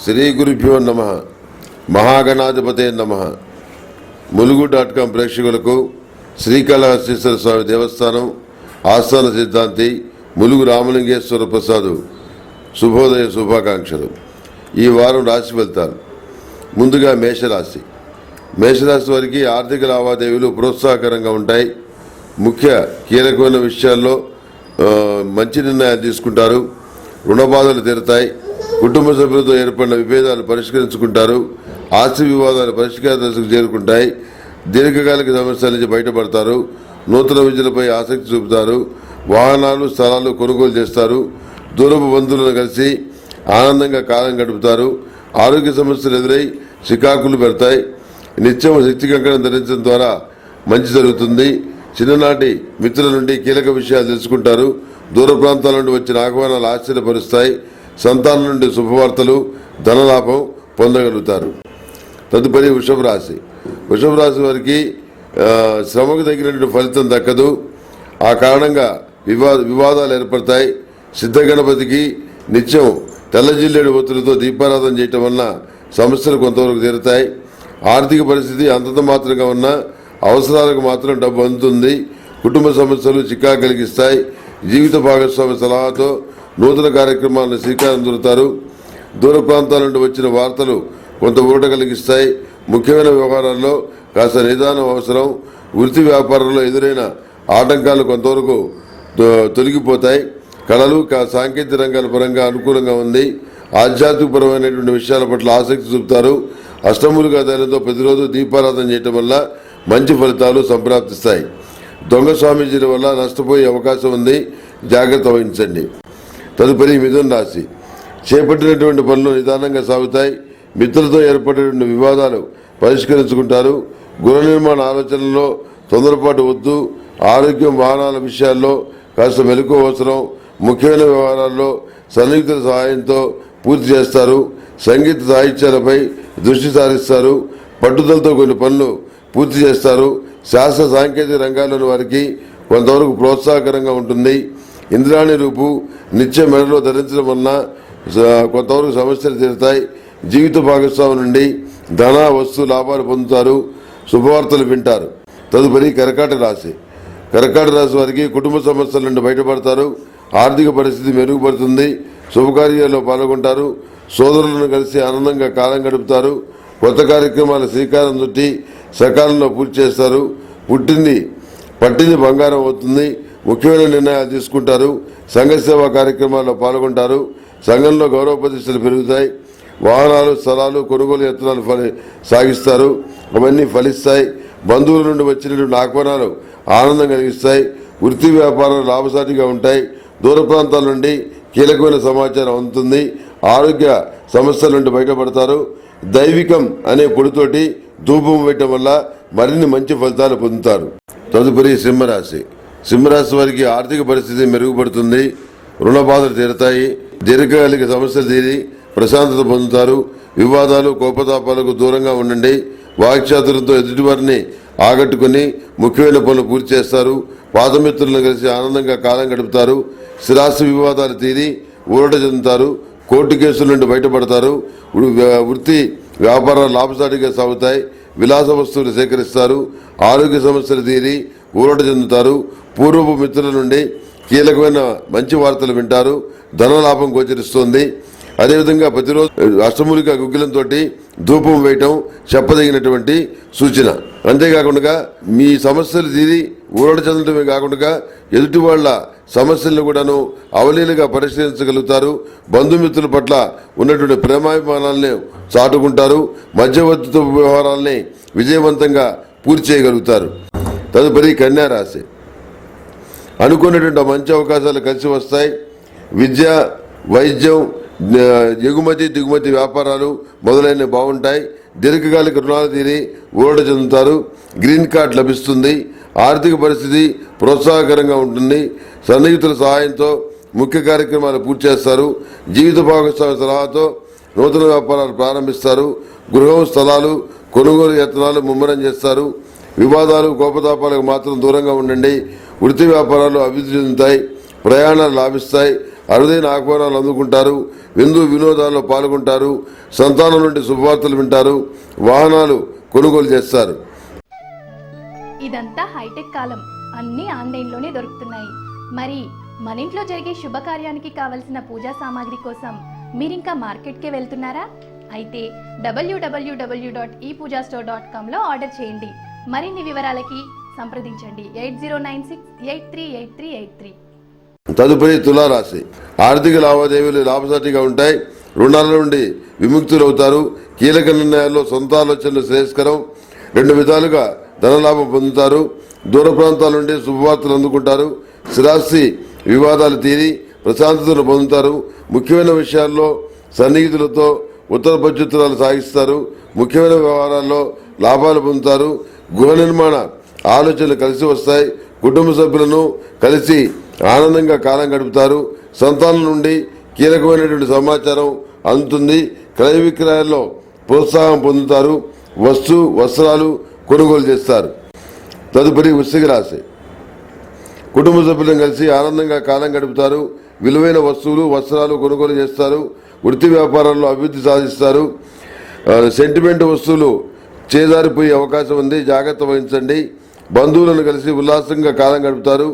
శ్రీ గురుభ్యో నమః. మహాగణాధిపతే నమః. ములుగు.com ప్రేక్షకులకు శ్రీకాళహస్తీశ్వర స్వామి దేవస్థానం ఆస్థాన సిద్ధాంతి ములుగు రామలింగేశ్వర ప్రసాద్ శుభోదయ శుభాకాంక్షలు. ఈ వారం రాశి ఫలితాలు. ముందుగా మేషరాశి. మేషరాశి వారికి ఆర్థిక లావాదేవీలు ప్రోత్సాహకరంగా ఉంటాయి. ముఖ్య కీలకమైన విషయాల్లో మంచి నిర్ణయాలు తీసుకుంటారు. రుణ బాధలు తీరుతాయి. కుటుంబ సభ్యులతో ఏర్పడిన విభేదాలు పరిష్కరించుకుంటారు. ఆస్తి వివాదాలు పరిష్కార దశకు చేరుకుంటాయి. దీర్ఘకాలిక సమస్యల నుంచి బయటపడతారు. నూతన విద్యలపై ఆసక్తి చూపుతారు. వాహనాలు స్థలాలు కొనుగోలు చేస్తారు. దూరపు బంధువులను కలిసి ఆనందంగా కాలం గడుపుతారు. ఆరోగ్య సమస్యలు ఎదురై చికాకులు పెడతాయి. నిత్యం శక్తి కంకణం ధరించడం ద్వారా మంచి జరుగుతుంది. చిన్ననాటి మిత్రుల నుండి కీలక విషయాలు తెలుసుకుంటారు. దూర ప్రాంతాల నుండి వచ్చిన ఆహ్వానాలు ఆశ్చర్యపరుస్తాయి. సంతానం నుండి శుభవార్తలు, ధనలాభం పొందగలుగుతారు. తదుపరి వృషభ రాశి. వృషభ రాశి వారికి శ్రమకు తగినటువంటి ఫలితం దక్కదు. ఆ కారణంగా వివాదాలు ఏర్పడతాయి. సిద్ధ గణపతికి నిత్యం తెల్లజిల్లేడు ఒత్తులతో దీపారాధన చేయటం వలన సమస్యలు కొంతవరకు తీరుతాయి. ఆర్థిక పరిస్థితి అంతంత మాత్రంగా ఉన్న అవసరాలకు మాత్రం డబ్బు అందుతుంది. కుటుంబ సమస్యలు చికాకు కలిగిస్తాయి. జీవిత భాగస్వామి సలహాతో నూతన కార్యక్రమాలను శ్రీకారం చుడతారు. దూర ప్రాంతాల నుండి వచ్చిన వార్తలు కొంత ఊరట కలిగిస్తాయి. ముఖ్యమైన వ్యవహారాల్లో కాస్త నిదానం అవసరం. వృత్తి వ్యాపారంలో ఎదురైన ఆటంకాలు కొంతవరకు తొలగిపోతాయి. కళలు సాంకేతిక రంగాల పరంగా అనుకూలంగా ఉంది. ఆధ్యాత్మికపరమైనటువంటి విషయాల పట్ల ఆసక్తి చూపుతారు. అష్టములుగా ధైర్యంతో ప్రతిరోజు దీపారాధన చేయటం వల్ల మంచి ఫలితాలు సంప్రాప్తిస్తాయి. దొంగ స్వామీజీల వల్ల నష్టపోయే అవకాశం ఉంది. జాగ్రత్త వహించండి. తదుపరి మిథున రాశి. చేపట్టినటువంటి పనులు నిదానంగా సాగుతాయి. మిత్రులతో ఏర్పడినటువంటి వివాదాలు పరిష్కరించుకుంటారు. గృహ నిర్మాణ ఆలోచనల్లో తొందరపాటు వద్దు. ఆరోగ్యం, వాహనాల విషయాల్లో కాస్త మెలకువ అవసరం. ముఖ్యమైన వ్యవహారాల్లో సన్నిహితుల సహాయంతో పూర్తి చేస్తారు. సంగీత సాహిత్యాలపై దృష్టి సారిస్తారు. పట్టుదలతో కొన్ని పనులు పూర్తి చేస్తారు. శాస్త్ర సాంకేతిక రంగాల్లోని వారికి కొంతవరకు ప్రోత్సాహకరంగా ఉంటుంది. ఇంద్రాణి రూపు నిత్య మెడలో ధరించడం వలన కొంతవరకు సమస్యలు తీరుతాయి. జీవిత భాగస్వామి నుండి ధన వస్తు లాభాలు పొందుతారు. శుభవార్తలు వింటారు. తదుపరి కర్కాటక రాశి. కర్కాటక రాశి వారికి కుటుంబ సమస్యల నుండి బయటపడతారు. ఆర్థిక పరిస్థితి మెరుగుపడుతుంది. శుభకార్యాల్లో పాల్గొంటారు. సోదరులను కలిసి ఆనందంగా కాలం గడుపుతారు. కొత్త కార్యక్రమాల శ్రీకారం చుట్టి సకాలంలో పూర్తి చేస్తారు. పట్టింది బంగారం అవుతుంది. ముఖ్యమైన నిర్ణయాలు తీసుకుంటారు. సంఘ సేవా కార్యక్రమాల్లో పాల్గొంటారు. సంఘంలో గౌరవ ప్రతిష్టలు పెరుగుతాయి. వాహనాలు స్థలాలు కొనుగోలు యత్నాలు సాగిస్తారు. అవన్నీ ఫలిస్తాయి. బంధువుల నుండి వచ్చినటువంటి ఆహ్వానాలు ఆనందం కలిగిస్తాయి. వృత్తి వ్యాపారాలు లాభసాటిగా ఉంటాయి. దూర ప్రాంతాల నుండి కీలకమైన సమాచారం అందుతుంది. ఆరోగ్య సమస్యల నుండి బయటపడతారు. దైవికం అనే పొడితోటి ధూపం వేయటం వల్ల మరిన్ని మంచి ఫలితాలు పొందుతారు. తదుపరి సింహరాశి. సింహరాశి వారికి ఆర్థిక పరిస్థితి మెరుగుపడుతుంది. రుణ బాధలు తీరుతాయి. దీర్ఘకాలిక సమస్యలు తీరి ప్రశాంతత పొందుతారు. వివాదాలు కోపతాపాలకు దూరంగా ఉండండి. వాక్చాతుర్యంతో ఎదుటివారిని ఆకట్టుకుని ముఖ్యమైన పనులు పూర్తి చేస్తారు. పాత మిత్రులను కలిసి ఆనందంగా కాలం గడుపుతారు. స్థిరాస్తి వివాదాలు తీరి ఊరట చెందుతారు. కోర్టు కేసుల నుండి బయటపడతారు. వృత్తి వ్యాపారాలు లాభసాటిగా సాగుతాయి. విలాస వస్తువులు సేకరిస్తారు. ఆరోగ్య సమస్యలు తీరి ఊరట చెందుతారు. పూర్వపు మిత్రుల నుండి కీలకమైన మంచి వార్తలు వింటారు. ధనలాభం గోచరిస్తోంది. అదేవిధంగా ప్రతిరోజు అష్టమూలిక గుగ్గిలంతో ధూపం వేయటం చెప్పదగినటువంటి సూచన. అంతేకాకుండా మీ సమస్యలు తీరి ఊరట చెందడమే కాకుండా ఎదుటి వాళ్ళ సమస్యలను కూడాను అవలీలుగా పరిష్కరించగలుగుతారు. బంధుమిత్రుల పట్ల ఉన్నటువంటి ప్రేమాభిమానాలను చాటుకుంటారు. మధ్యవర్తిత్వ వ్యవహారాలని విజయవంతంగా పూర్తి చేయగలుగుతారు. తదుపరి కన్యా రాశి. అనుకున్నటువంటి మంచి అవకాశాలు కలిసి వస్తాయి. విద్య, వైద్యం, ఎగుమతి దిగుమతి వ్యాపారాలు మొదలైనవి బాగుంటాయి. దీర్ఘకాలిక రుణాలు తీరి ఊరట చెందుతారు. గ్రీన్ కార్డ్ లభిస్తుంది. ఆర్థిక పరిస్థితి ప్రోత్సాహకరంగా ఉంటుంది. సన్నిహితుల సహాయంతో ముఖ్య కార్యక్రమాలు పూర్తి చేస్తారు. జీవిత భాగస్వామి సలహాతో నూతన వ్యాపారాలు ప్రారంభిస్తారు. గృహం, స్థలాలు కొనుగోలు యత్నాలు ముమ్మరం చేస్తారు. వివాదాలు కోపతాపాలకు మాత్రం దూరంగా ఉండండి. వృత్తి వ్యాపారాలు అభివృద్ధి చెందుతాయి. ప్రయాణాలు లాభిస్తాయి. అరుదైన ఆహ్వానాలు అందుకుంటారు. విందు వినోదాల్లో పాల్గొంటారు. సంతానం నుండి శుభవార్తలు వింటారు. వాహనాలు కొనుగోలు చేస్తారు. ఇదంతా హైటెక్ కాలం, అన్నీ ఆన్లైన్లోనే దొరుకుతున్నాయి. మరి మన ఇంట్లో జరిగే శుభకార్యానికి కావలసిన పూజా సామాగ్రి కోసం మీరింకా మార్కెట్కే వెళ్తున్నారా? అయితే www.epoojastore.comలో ఆర్డర్ చేయండి. మరిన్ని వివరాలకి సంప్రదించండి 8096838383. తదుపరి తులారాశి. ఆర్థిక లావాదేవీలు లాభసాటిగా ఉంటాయి. రుణాల నుండి విముక్తులవుతారు. కీలక నిర్ణయాల్లో సొంత ఆలోచనలు శ్రేయస్కరం. 2 విధాలుగా ధనలాభం పొందుతారు. దూర ప్రాంతాల నుండి శుభవార్తలు అందుకుంటారు. స్థిరాస్తి వివాదాలు తీరి ప్రశాంతతను పొందుతారు. ముఖ్యమైన విషయాల్లో సన్నిహితులతో ఉత్తర ప్రత్యుత్తరాలు సాగిస్తారు. ముఖ్యమైన వ్యవహారాల్లో లాభాలు పొందుతారు. గృహ నిర్మాణ ఆలోచనలు కలిసి వస్తాయి. కుటుంబ సభ్యులను కలిసి ఆనందంగా కాలం గడుపుతారు. సంతానం నుండి కీలకమైనటువంటి సమాచారం అందుతుంది. క్రయ విక్రయాల్లో ప్రోత్సాహం పొందుతారు. వస్త్రాలు కొనుగోలు చేస్తారు. తదుపరి వృశ్చిక రాశి. కుటుంబ సభ్యులను కలిసి ఆనందంగా కాలం గడుపుతారు. విలువైన వస్త్రాలు కొనుగోలు చేస్తారు. వృత్తి వ్యాపారాల్లో అభివృద్ధి సాధిస్తారు. సెంటిమెంట్ వస్తువులు చేజారిపోయే అవకాశం ఉంది, జాగ్రత్త వహించండి. బంధువులను కలిసి ఉల్లాసంగా కాలం గడుపుతారు.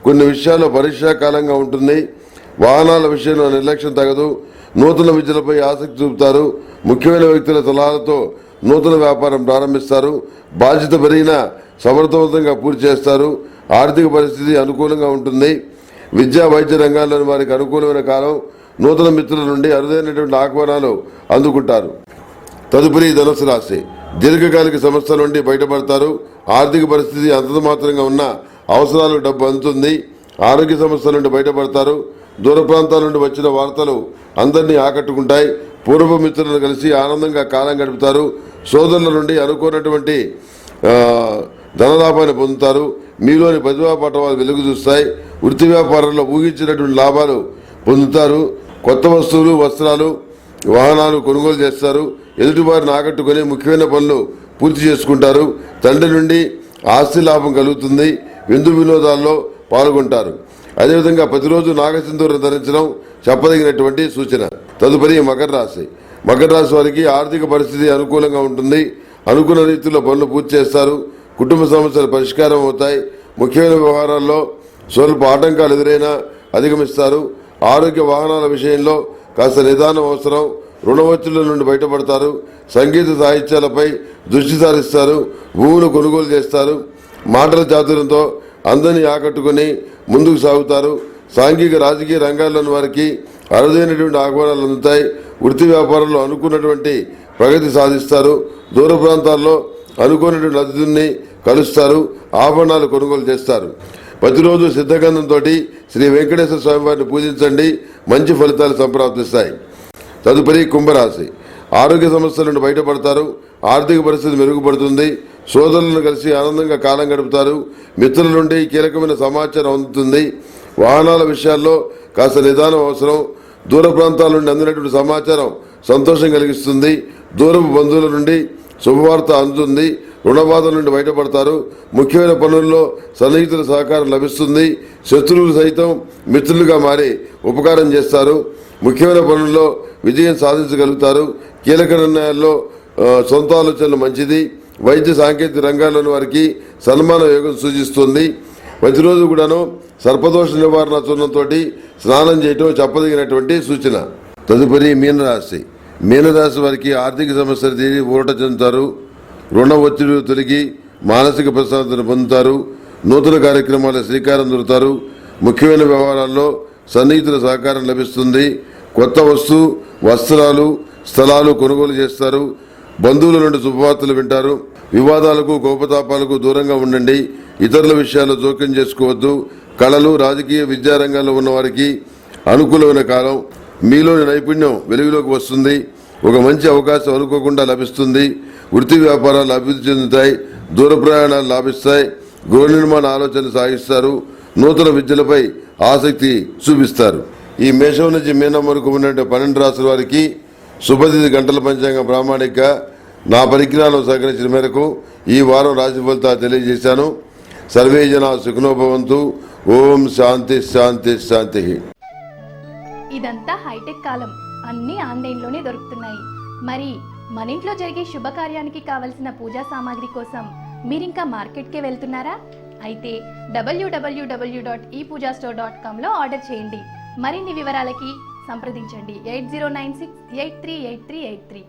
కొన్ని విషయాల్లో పరీక్షాకాలంగా ఉంటుంది. వాహనాల విషయంలో నిర్లక్ష్యం తగదు. నూతన విద్యలపై ఆసక్తి చూపుతారు. ముఖ్యమైన వ్యక్తుల సలహాలతో నూతన వ్యాపారం ప్రారంభిస్తారు. బాధ్యత పెరిగిన సమర్థవంతంగా పూర్తి చేస్తారు. ఆర్థిక పరిస్థితి అనుకూలంగా ఉంటుంది. విద్యా వైద్య రంగాల్లోని వారికి అనుకూలమైన కాలం. నూతన మిత్రుల నుండి అరుదైనటువంటి ఆహ్వానాలు అందుకుంటారు. తదుపరి ధనుసు రాశి. దీర్ఘకాలిక సమస్యల నుండి బయటపడతారు. ఆర్థిక పరిస్థితి అంతంత మాత్రంగా ఉన్న అవసరాలకు డబ్బు అందుతుంది. ఆరోగ్య సమస్యల నుండి బయటపడతారు. దూర ప్రాంతాల నుండి వచ్చిన వార్తలు అందరినీ ఆకట్టుకుంటాయి. పూర్వ మిత్రులను కలిసి ఆనందంగా కాలం గడుపుతారు. సోదరుల నుండి అనుకున్నటువంటి ధనలాభాన్ని పొందుతారు. మీలోని ప్రతిభా పటవాలు వెలుగు చూస్తాయి. వృత్తి వ్యాపారంలో ఊహించినటువంటి లాభాలు పొందుతారు. కొత్త వస్త్రాలు వాహనాలు కొనుగోలు చేస్తారు. ఎదుటివారిని ఆకట్టుకుని ముఖ్యమైన పనులు పూర్తి చేసుకుంటారు. తండ్రి నుండి ఆస్తి లాభం కలుగుతుంది. విందు వినోదాల్లో పాల్గొంటారు. అదేవిధంగా ప్రతిరోజు నాగసింధూరం ధరించడం చెప్పదగినటువంటి సూచన. తదుపరి మకర రాశి. మకర రాశి వారికి ఆర్థిక పరిస్థితి అనుకూలంగా ఉంటుంది. అనుకున్న రీతిలో పనులు పూర్తి చేస్తారు. కుటుంబ సమస్యలు పరిష్కారం అవుతాయి. ముఖ్యమైన వ్యవహారాల్లో స్వల్ప ఆటంకాలు ఎదురైనా అధిగమిస్తారు. ఆరోగ్య వాహనాల విషయంలో కాస్త నిదానం అవసరం. రుణ ఒత్తిళ్ల నుండి బయటపడతారు. సంగీత సాహిత్యాలపై దృష్టి సారిస్తారు. భూములు కొనుగోలు చేస్తారు. మాటల చాతుర్యంతో అందరినీ ఆకట్టుకుని ముందుకు సాగుతారు. సాంఘిక రాజకీయ రంగాల్లోని వారికి అరుదైనటువంటి ఆహ్వానాలు అందుతాయి. వృత్తి వ్యాపారంలో అనుకున్నటువంటి ప్రగతి సాధిస్తారు. దూర ప్రాంతాల్లో అనుకున్నటువంటి అతిథుల్ని కలుస్తారు. ఆభరణాలు కొనుగోలు చేస్తారు. ప్రతిరోజు సిద్ధగంధంతో శ్రీ వెంకటేశ్వర స్వామి వారిని పూజించండి. మంచి ఫలితాలు సంప్రాప్తిస్తాయి. తదుపరి కుంభరాశి. ఆరోగ్య సమస్యల నుండి బయటపడతారు. ఆర్థిక పరిస్థితి మెరుగుపడుతుంది. సోదరులను కలిసి ఆనందంగా కాలం గడుపుతారు. మిత్రుల నుండి కీలకమైన సమాచారం అందుతుంది. వాహనాల విషయాల్లో కాస్త నిదానం అవసరం. దూర ప్రాంతాల నుండి అందినటువంటి సమాచారం సంతోషం కలిగిస్తుంది. దూరపు బంధువుల నుండి శుభవార్త అందుతుంది. రుణబాధల నుండి బయటపడతారు. ముఖ్యమైన పనుల్లో సన్నిహితుల సహకారం లభిస్తుంది. శత్రువులు సైతం మిత్రులుగా మారి ఉపకారం చేస్తారు. ముఖ్యమైన పనుల్లో విజయం సాధించగలుగుతారు. కీలక నిర్ణయాల్లో సొంత ఆలోచనలు మంచిది. వైద్య సాంకేతిక రంగాల్లోని వారికి సన్మాన యోగం సూచిస్తుంది. ప్రతిరోజు కూడాను సర్పదోష నివారణ చూర్ణంతో స్నానం చేయటం చెప్పదగినటువంటి సూచన. తదుపరి మీనరాశి. మీనరాశి వారికి ఆర్థిక సమస్యలు తీరి ఊరట చెందుతారు. రుణ ఒత్తిడి తొలగి మానసిక ప్రశాంతతను పొందుతారు. నూతన కార్యక్రమాల శ్రీకారం చుడతారు. ముఖ్యమైన వ్యవహారాల్లో సన్నిహితుల సహకారం లభిస్తుంది. కొత్త వస్త్రాలు స్థలాలు కొనుగోలు చేస్తారు. బంధువుల నుండి శుభవార్తలు వింటారు. వివాదాలకు కోపతాపాలకు దూరంగా ఉండండి. ఇతరుల విషయాల్లో జోక్యం చేసుకోవద్దు. కళలు రాజకీయ విద్యారంగాల్లో ఉన్న వారికి అనుకూలమైన కాలం. మీలోని నైపుణ్యం వెలుగులోకి వస్తుంది. ఒక మంచి అవకాశం అనుకోకుండా లభిస్తుంది. వృత్తి వ్యాపారాలు అభివృద్ధి చెందుతాయి. దూర ప్రయాణాలు లాభిస్తాయి. గృహ నిర్మాణ ఆలోచనలు సాగిస్తారు. నూతన విద్యలపై ఆసక్తి చూపిస్తారు. ఈ మేషం నుంచి మీనం వరకు ఉన్నటువంటి 12 రాశుల వారికి శుభతిథి గంటల పంచాంగం ప్రామాణిక నా పరిజ్ఞానం సహకరించిన మేరకు ఈ వారం రాశి ఫలితాలు తెలియజేశాను. సర్వే జనా సుఖినో భవంతు. ఓం శాంతి శాంతి శాంతి. ఇదంతా హైటెక్ కాలం, అన్నీ ఆన్లైన్లోనే దొరుకుతున్నాయి. మరి మన ఇంట్లో జరిగే శుభకార్యానికి కావలసిన పూజా సామాగ్రి కోసం మీరింకా మార్కెట్కే వెళ్తున్నారా? అయితే www.epoojastore.comలో ఆర్డర్ చేయండి. మరిన్ని వివరాలకి సంప్రదించండి 8096838383.